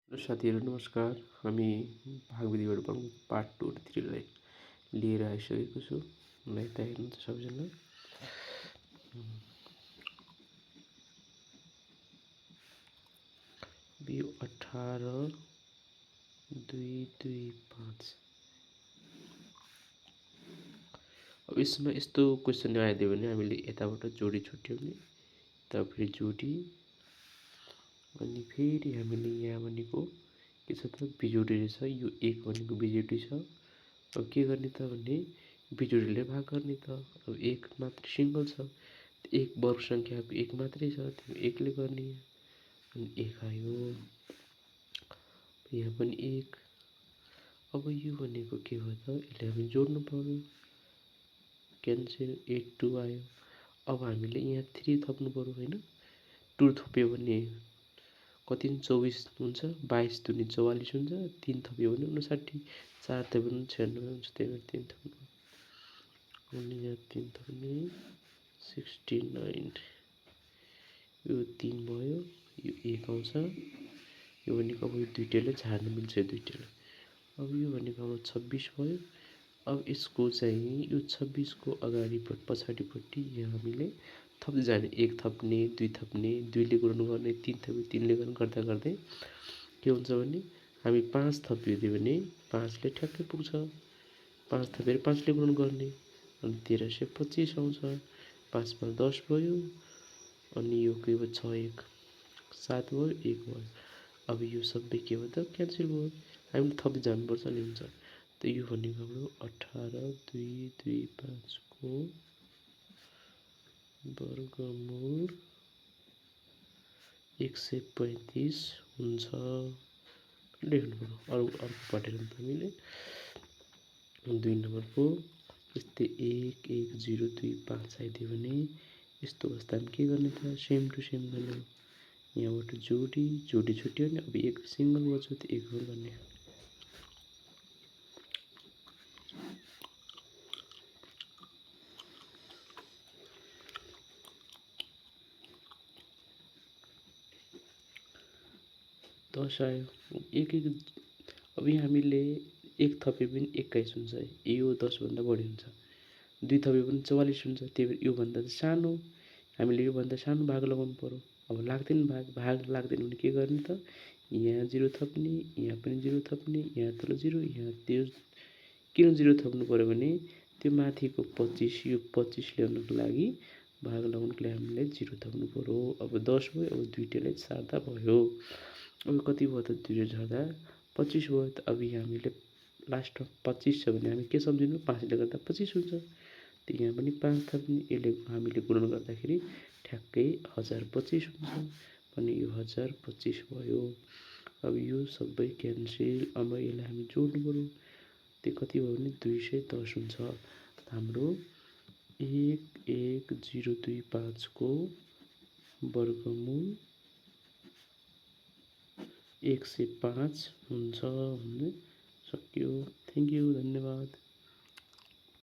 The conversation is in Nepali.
साथीहरू नमस्कार। हामी भाग विधिबाट पार्ट 2 र 3 लाई लिएर आइसकेको छु। मलाई यता हेर्नुहुन्छ सबैजना। बियो 18 2 2 5। अब यसमा यस्तो क्वेसन आइदियो भने हामीले यताबाट जोडी छुट्याउने, यता फेरि जोडी, अनि फेरि हामीले यहाँ भनेको के छ त बिजोडी रहेछ। यो 1 भनेको बिजोडी छ। अब के गर्ने त भने बिजोडीले भाग गर्ने त। अब 1 मात्र सिंगल छ, 1 वर्ग संख्याको 1 मात्रै छ, त्यो 1 ले गर्ने। अनि 1 आयो, यहाँ पनि 1। अब यो भनेको के हो त, यसलाई हामी जोड्नु पर्यो। क्यान्सल 8 2 आयो। अब हामीले यहाँ 3 थप्नु पर्यो हैन। 2 थप्यो भने कति 24 हुन्छ, 22 दुनी 44 हुन्छ, 3 थप्यो भने 59, 4 थप्यो भने 96 हुन्छ। त्यही भएर 3 थप्नु। अनि यहाँ 3 थप्ने 69। यो 3 भयो, यो 1 आउँछ। यो भनेको अब यो दुईटैले झार्न मिल्छ, यो दुईटैले। अब यो भनेको अब 26 भयो। अब यसको चाहिँ यो 26 को अगाडि पछाडिपट्टि यहाँ हामीले थप्दै जाने। 1 थप्ने, 2 थप्ने, 2 ले गुणन गर्ने, 3 थप्ने, 3 ले गुणन गर्दा गर्दै के हुन्छ भने हामी 5 थपिदियो भने 5 ले ठ्याक्कै पुग्छ। 5 थपेर 5 ले गुणन गर्ने, अनि 1325 आउँछ। 5 मा 10 भयो, अनि यो के भयो 6 1 7 भयो, 1 भयो। अब यो सबै के भयो त क्यान्सल भयो। हामीले थप्दै जानुपर्छ नि हुन्छ। त यो भनेको हाम्रो 18 2 2 5 को वर्गमूल 135 हुन्छ लेख्नु पर्यो। अर्को पटेर हामीले 2 नम्बरको यस्तै 1 1 0 2 5 आइदियो भने यस्तो अवस्थामा के गर्ने त, सेम टु सेम गर्ने। यहाँबाट जोडी जोडी छुट्यो भने अब 1 सिंगल बच्यो, त 1 हो गर्ने। दस आयो। 1 1 अब यहाँ हामीले 1 थपे पनि 21 हुन्छ, यो 10 भन्दा बढी हुन्छ। 2 थपे पनि 44 हुन्छ। त्यही भएर यो भन्दा सानो, हामीले यो भन्दा सानो भाग लगाउनु पर्यो। अब लाग्दैन भाग लाग्दैन भने के गर्ने त, यहाँ 0 थप्ने, यहाँ पनि 0 थप्ने, यहाँ तल 0, यहाँ त्यो। किन 0 थप्नु पर्यो भने त्यो माथिको 25 यो 25 ल्याउनको लागि भाग लगाउनको लागि हामीले 0 थप्नु पर्यो। अब 10 भयो। अब दुईटैलाई सार्दा भयो। अब कति भयो त, 2 ले झर्दा 25 भयो। त अब यहाँ हामीले लास्टमा 25 छ भने हामी के सम्झिनु, 5 ले गर्दा 25 हुन्छ। त यहाँ पनि 5 थप्ने, यसले हामीले गुणन गर्दाखेरि ठ्याक्कै 1025 हुन्छ। अनि यो 1025 भयो। अब यो सबै क्यान्सल। अब यसलाई हामी जोड्नु पर्यो। त्यो कति भयो भने 210 हुन्छ। हाम्रो 1 1 0 2 5 को वर्गमूल 105 हुन्छ भन्ने सक्यो। थ्याङ्क यू, धन्यवाद।